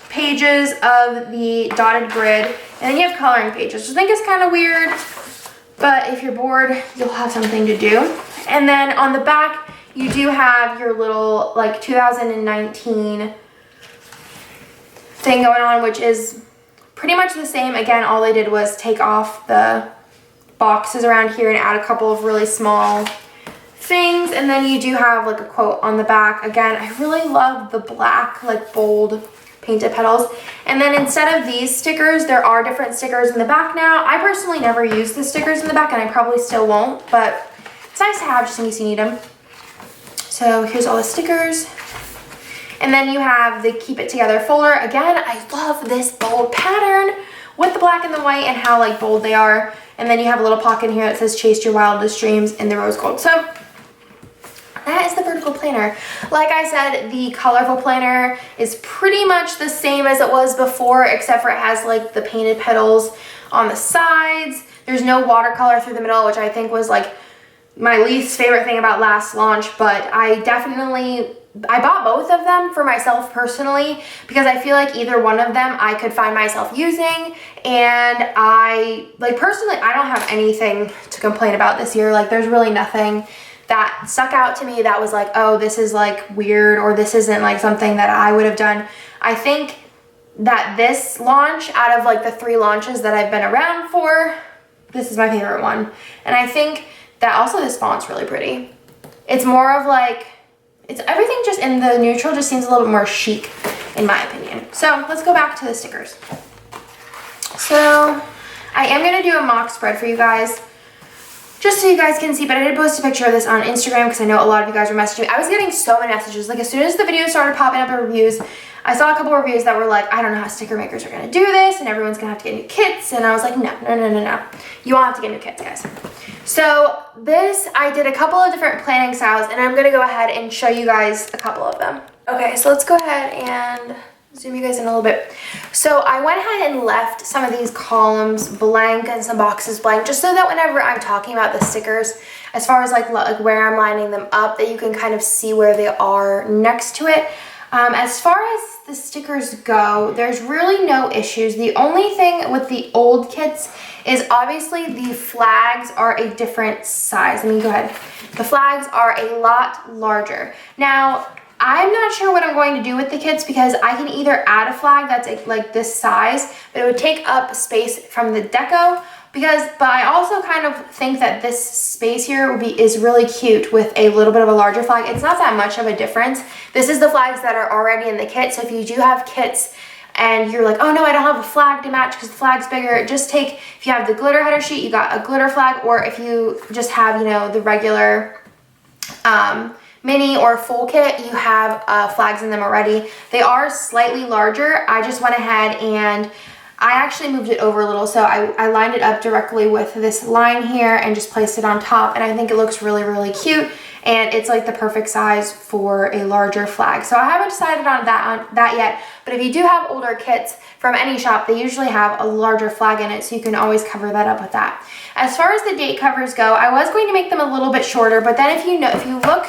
pages of the dotted grid, and then you have coloring pages, which I think is kind of weird, but if you're bored, you'll have something to do. And then on the back, you do have your little like 2019 thing going on, which is pretty much the same. Again, all they did was take off the boxes around here and add a couple of really small things. And then you do have like a quote on the back. Again, I really love the black, like bold painted petals. And then instead of these stickers, there are different stickers in the back now. I personally never use the stickers in the back, and I probably still won't, but it's nice to have just in case you need them. So here's all the stickers. And then you have the Keep It Together folder. Again, I love this bold pattern with the black and the white and how like bold they are. And then you have a little pocket in here that says Chase Your Wildest Dreams in the rose gold. So that is the vertical planner. Like I said, the colorful planner is pretty much the same as it was before, except for it has like the painted petals on the sides. There's no watercolor through the middle, which I think was like my least favorite thing about last launch, but I bought both of them for myself personally because I feel like either one of them I could find myself using, and personally, I don't have anything to complain about this year. Like there's really nothing that stuck out to me that was like, oh, this is like weird, or this isn't like something that I would have done. I think that this launch, out of like the 3 launches that I've been around for, this is my favorite one. And I think that also this font's really pretty. It's more of like, it's everything just in the neutral just seems a little bit more chic in my opinion. So let's go back to the stickers. So I am gonna do a mock spread for you guys, just so you guys can see, but I did post a picture of this on Instagram because I know a lot of you guys were messaging me. I was getting so many messages. Like as soon as the video started popping up in reviews, I saw a couple of reviews that were like, I don't know how sticker makers are gonna do this, and everyone's gonna have to get new kits. And I was like, no. You won't have to get new kits, guys. So this, I did a couple of different planning styles, and I'm gonna go ahead and show you guys a couple of them. Okay, so let's go ahead and zoom you guys in a little bit. So I went ahead and left some of these columns blank and some boxes blank, just so that whenever I'm talking about the stickers, as far as like where I'm lining them up, that you can kind of see where they are next to it. As far as the stickers go, there's really no issues. The only thing with the old kits is obviously the flags are a different size. Let me go ahead. The flags are a lot larger. Now, I'm not sure what I'm going to do with the kits because I can either add a flag that's like this size, but it would take up space from the deco. But I also kind of think that this space here is really cute with a little bit of a larger flag. It's not that much of a difference. This is the flags that are already in the kit. So if you do have kits and you're like, oh no, I don't have a flag to match because the flag's bigger, just take, if you have the glitter header sheet, you got a glitter flag, or if you just have, you know, the regular mini or full kit, you have flags in them already. They are slightly larger. I just went ahead and I actually moved it over a little, so I lined it up directly with this line here and just placed it on top, and I think it looks really, really cute, and it's like the perfect size for a larger flag. So I haven't decided on that yet, but if you do have older kits from any shop, they usually have a larger flag in it, so you can always cover that up with that. As far as the date covers go, I was going to make them a little bit shorter, but then if you look,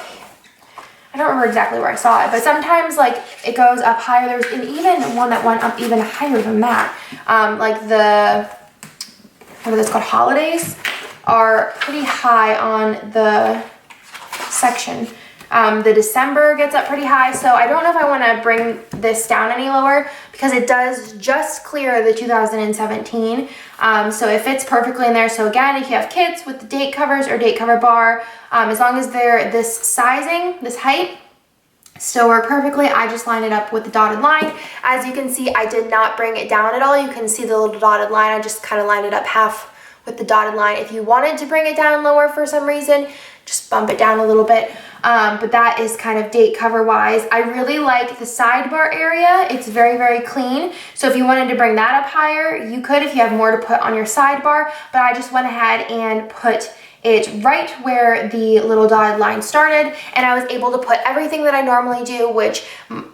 I don't remember exactly where I saw it, but sometimes like it goes up higher. There's even one that went up even higher than that. Like what are those called? Holidays are pretty high on the section. The December gets up pretty high, so I don't know if I want to bring this down any lower because it does just clear the 2017. So it fits perfectly in there. So again, if you have kits with the date covers or date cover bar, as long as they're this sizing, this height, still work perfectly. I just line it up with the dotted line. As you can see, I did not bring it down at all. You can see the little dotted line. I just kind of lined it up with the dotted line. If you wanted to bring it down lower for some reason, just bump it down a little bit. But that is kind of date cover wise. I really like the sidebar area. It's very, very clean. So if you wanted to bring that up higher, you could if you have more to put on your sidebar. But I just went ahead and put it right where the little dotted line started, and I was able to put everything that I normally do, which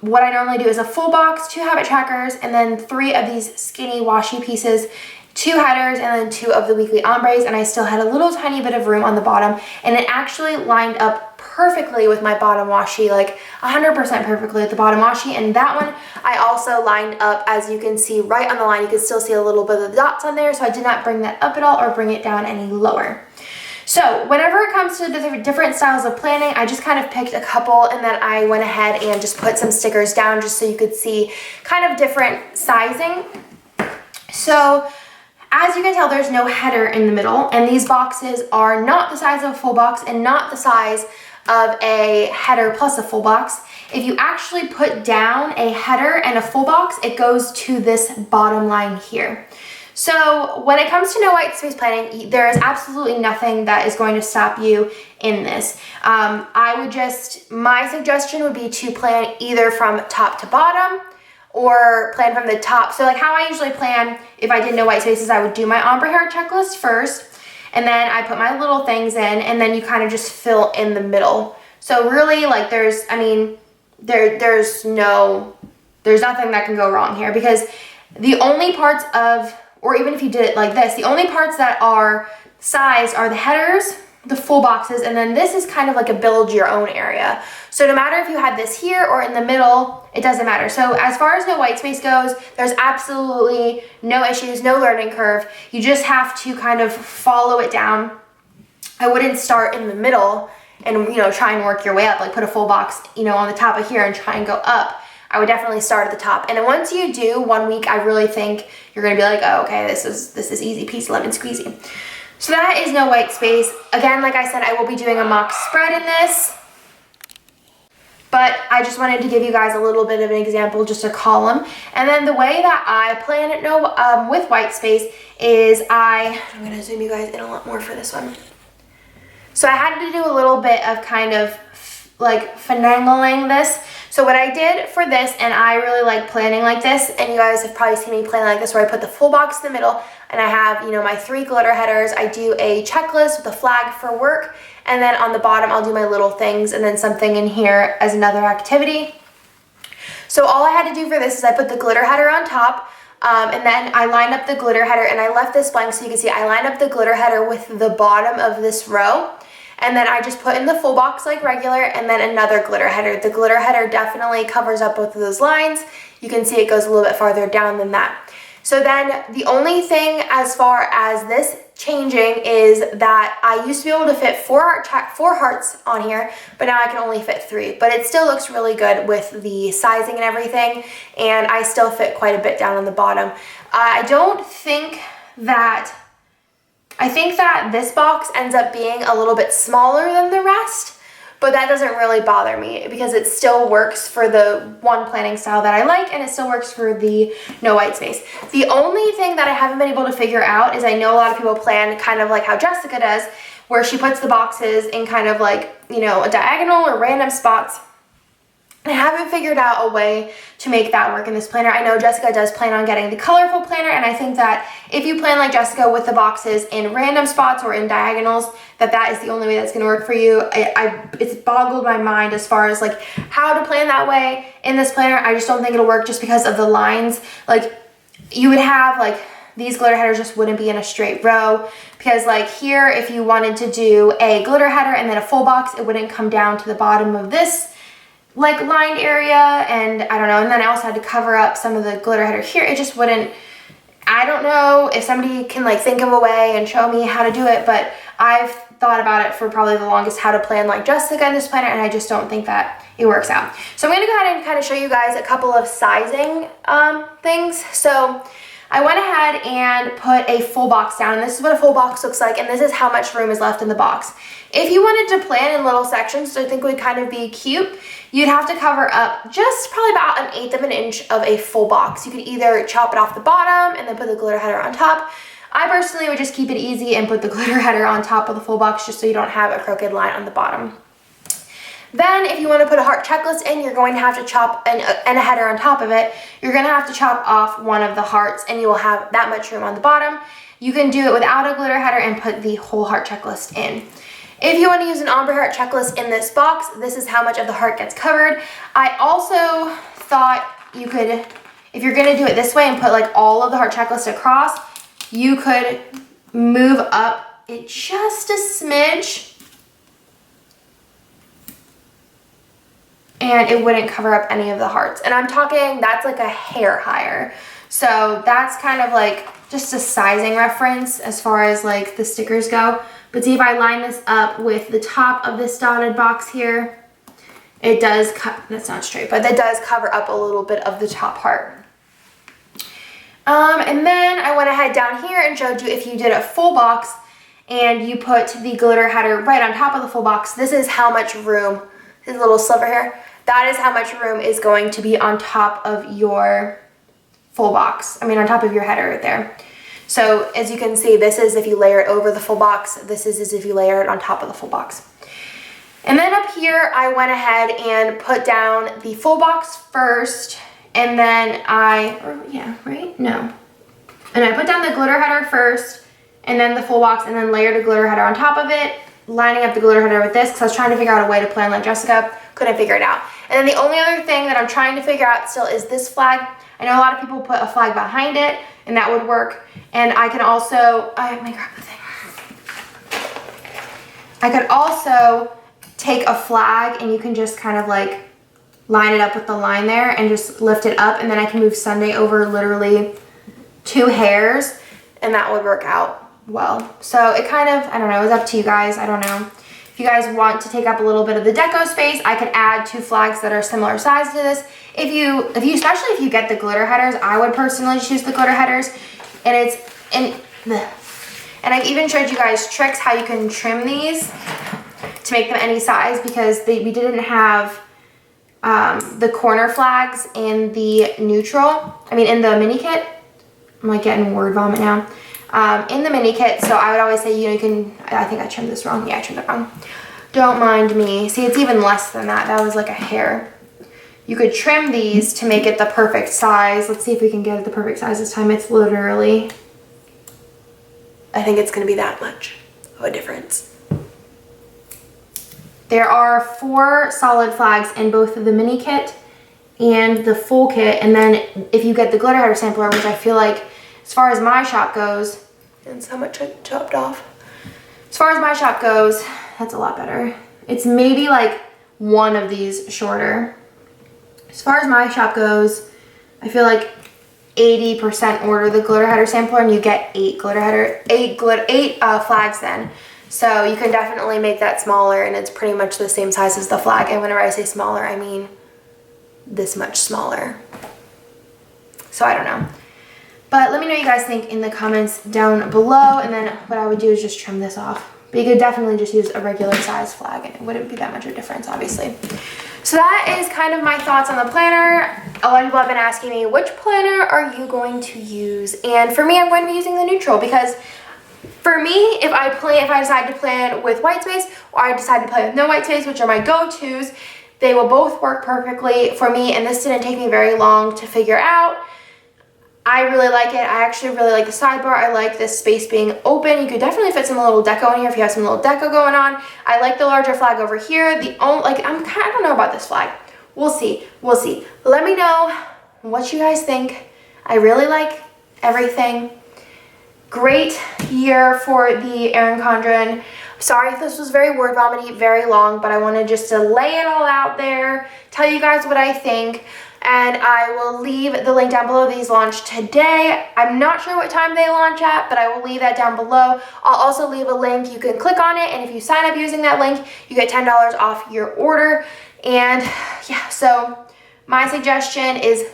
what I normally do is a full box, 2 habit trackers, and then 3 of these skinny washi pieces, 2 headers, and then 2 of the weekly ombres, and I still had a little tiny bit of room on the bottom, and it actually lined up perfectly with my bottom washi, like 100% perfectly with the bottom washi. And that one I also lined up, as you can see right on the line. You can still see a little bit of the dots on there, so I did not bring that up at all or bring it down any lower. So whenever it comes to the different styles of planning, I just kind of picked a couple, and then I went ahead and just put some stickers down just so you could see kind of different sizing. So as you can tell, there's no header in the middle, and these boxes are not the size of a full box and not the size of a header plus a full box. If you actually put down a header and a full box, it goes to this bottom line here. So when it comes to no white space planning, there is absolutely nothing that is going to stop you in this. My suggestion would be to plan either from top to bottom or plan from the top. So like how I usually plan, if I did no white spaces, I would do my ombre hair checklist first, and then I put my little things in, and then you kind of just fill in the middle. So really, like there's nothing that can go wrong here, because the only parts of, or even if you did it like this, the only parts that are sized are the headers, the full boxes, and then this is kind of like a build your own area. So no matter if you had this here or in the middle, it doesn't matter. So as far as no white space goes, there's absolutely no issues, no learning curve. You just have to kind of follow it down. I wouldn't start in the middle and, try and work your way up, like put a full box, on the top of here and try and go up. I would definitely start at the top. And then once you do 1 week, I really think you're gonna be like, oh, okay, this is easy peasy lemon squeezy. So that is no white space. Again, like I said, I will be doing a mock spread in this, but I just wanted to give you guys a little bit of an example, just a column. And then the way that I plan it with white space is I'm gonna zoom you guys in a lot more for this one. So I had to do a little bit of kind of like finagling this. So what I did for this, and I really like planning like this, and you guys have probably seen me plan like this, where I put the full box in the middle, and I have, my 3 glitter headers. I do a checklist with a flag for work, and then on the bottom, I'll do my little things, and then something in here as another activity. So all I had to do for this is I put the glitter header on top, and then I lined up the glitter header, and I left this blank so you can see I lined up the glitter header with the bottom of this row. And then I just put in the full box like regular, and then another glitter header. The glitter header definitely covers up both of those lines. You can see it goes a little bit farther down than that. So then the only thing as far as this changing is that I used to be able to fit 4 hearts on here, but now I can only fit 3. But it still looks really good with the sizing and everything, and I still fit quite a bit down on the bottom. I think that this box ends up being a little bit smaller than the rest, but that doesn't really bother me because it still works for the one planning style that I like, and it still works for the no white space. The only thing that I haven't been able to figure out is I know a lot of people plan kind of like how Jessica does, where she puts the boxes in kind of like, a diagonal or random spots. I haven't figured out a way to make that work in this planner. I know Jessica does plan on getting the colorful planner, and I think that if you plan like Jessica with the boxes in random spots or in diagonals, that is the only way that's going to work for you. It's boggled my mind as far as like how to plan that way in this planner. I just don't think it'll work just because of the lines. Like you would have like these glitter headers just wouldn't be in a straight row, because like here, if you wanted to do a glitter header and then a full box, it wouldn't come down to the bottom of this like lined area, and I don't know, and then I also had to cover up some of the glitter header here. It just wouldn't, I don't know if somebody can like think of a way and show me how to do it, but I've thought about it for probably the longest, how to plan like Jessica in this planner, and I just don't think that it works out. So I'm gonna go ahead and kind of show you guys a couple of sizing things. So I went ahead and put a full box down, and this is what a full box looks like, and this is how much room is left in the box. If you wanted to plan in little sections, so I think would kind of be cute, you'd have to cover up just probably about 1/8 of an inch of a full box. You could either chop it off the bottom and then put the glitter header on top, I personally would just keep it easy and put the glitter header on top of the full box just so you don't have a crooked line on the bottom. Then if you want to put a heart checklist in, you're going to have to chop and a header on top of it. You're going to have to chop off one of the hearts and you will have that much room on the bottom. You can do it without a glitter header and put the whole heart checklist in. If you want to use an ombre heart checklist in this box, this is how much of the heart gets covered. I also thought you could, if you're going to do it this way and put like all of the heart checklist across, you could move up it just a smidge and it wouldn't cover up any of the hearts. And I'm talking, that's like a hair higher. So that's kind of like just a sizing reference as far as like the stickers go. But see, if I line this up with the top of this dotted box here, it does cut, that's not straight, but that does cover up a little bit of the top part. And then I went ahead down here and showed you if you did a full box and you put the glitter header right on top of the full box, this is how much room, this little sliver here, that is how much room is going to be on top of your full box. I mean, on top of your header right there. So as you can see, this is if you layer it over the full box. This is as if you layer it on top of the full box. And then up here, I went ahead and put down the full box first. And then And I put down the glitter header first, and then the full box, and then layered a glitter header on top of it, lining up the glitter header with this, because I was trying to figure out a way to plan like Jessica. Couldn't figure it out. And then the only other thing that I'm trying to figure out still is this flag. I know a lot of people put a flag behind it, and that would work. And I can also, let me grab the thing. I could also take a flag, and you can just kind of like line it up with the line there and just lift it up, and then I can move Sunday over literally 2 hairs, and that would work out well. So it kind of, I don't know, it's up to you guys. I don't know. If you guys want to take up a little bit of the deco space, I could add 2 flags that are similar size to this. Especially if you get the glitter headers, I would personally choose the glitter headers. And I've even showed you guys tricks how you can trim these to make them any size, because we didn't have the corner flags in the in the mini kit. I'm like getting word vomit now. In the mini kit, so I would always say, you can, I think I trimmed this wrong. Yeah, I trimmed it wrong. Don't mind me. See, it's even less than that. That was like a hair. You could trim these to make it the perfect size. Let's see if we can get it the perfect size this time. It's literally, I think it's going to be that much of a difference. There are 4 solid flags in both of the mini kit and the full kit. And then if you get the glitter header sampler, which I feel like, as far as my shop goes, and so much I chopped off. As far as my shop goes, that's a lot better. It's maybe like one of these shorter. As far as my shop goes, I feel like 80% order the glitter header sampler, and you get 8 flags then. So you can definitely make that smaller, and it's pretty much the same size as the flag. And whenever I say smaller, I mean this much smaller. So I don't know. But let me know what you guys think in the comments down below, and then what I would do is just trim this off. But you could definitely just use a regular size flag, and it wouldn't be that much of a difference, obviously. So that is kind of my thoughts on the planner. A lot of people have been asking me, which planner are you going to use? And for me, I'm going to be using the neutral, because for me, if I decide to plan with white space, or I decide to play with no white space, which are my go-tos, they will both work perfectly for me, and this didn't take me very long to figure out. I really like it. I actually really like the sidebar. I like this space being open. You could definitely fit some little deco in here if you have some little deco going on. I like the larger flag over here. I don't know about this flag. We'll see. We'll see. Let me know what you guys think. I really like everything. Great year for the Erin Condren. Sorry if this was very word vomity, very long, but I wanted just to lay it all out there, tell you guys what I think. And I will leave the link down below. These launch today. I'm not sure what time they launch at, but I will leave that down below. I'll also leave a link. You can click on it, and if you sign up using that link, you get $10 off your order. And yeah, so my suggestion is,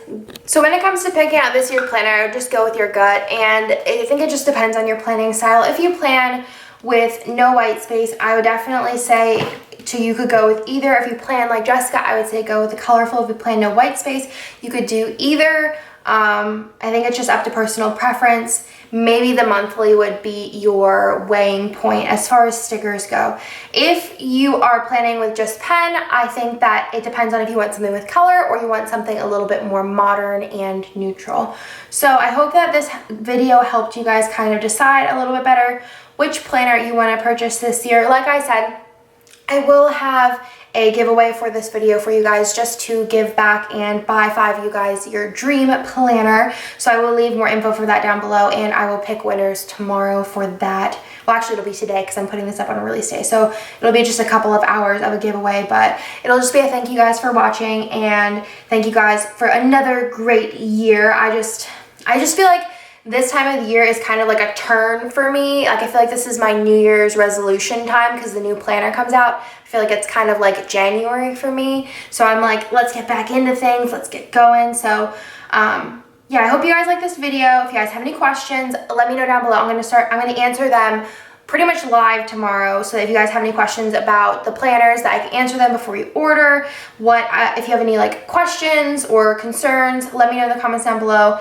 so when it comes to picking out this year's planner, just go with your gut. And I think it just depends on your planning style. If you plan with no white space, I would definitely say you could go with either. If you plan like Jessica, I would say go with the colorful. If you plan no white space, you could do either I think it's just up to personal preference. Maybe the monthly would be your weighing point as far as stickers go. If you are planning with just pen, I think that it depends on if you want something with color or you want something a little bit more modern and neutral. So I hope that this video helped you guys kind of decide a little bit better which planner you want to purchase this year. Like I said, I will have a giveaway for this video for you guys just to give back and buy 5 of you guys your dream planner. So I will leave more info for that down below, and I will pick winners tomorrow for that. Well, actually it'll be today because I'm putting this up on a release day. So it'll be just a couple of hours of a giveaway, but it'll just be a thank you guys for watching and thank you guys for another great year. I just feel like this time of the year is kind of like a turn for me. Like I feel like this is my New Year's resolution time because the new planner comes out. I feel like it's kind of like January for me. So I'm like, let's get back into things. Let's get going. So yeah, I hope you guys like this video. If you guys have any questions, let me know down below. I'm going to answer them pretty much live tomorrow. So if you guys have any questions about the planners, that I can answer them before you order. If you have any like questions or concerns, let me know in the comments down below.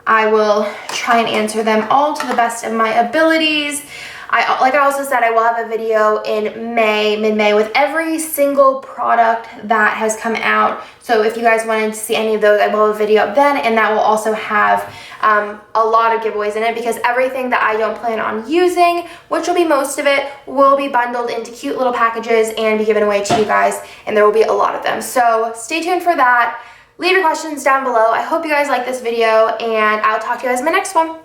I will try and answer them all to the best of my abilities. Like I also said, I will have a video in May, mid-May, with every single product that has come out. So if you guys wanted to see any of those, I will have a video up then, and that will also have a lot of giveaways in it because everything that I don't plan on using, which will be most of it, will be bundled into cute little packages and be given away to you guys, and there will be a lot of them. So stay tuned for that. Leave your questions down below. I hope you guys like this video, and I'll talk to you guys in my next one.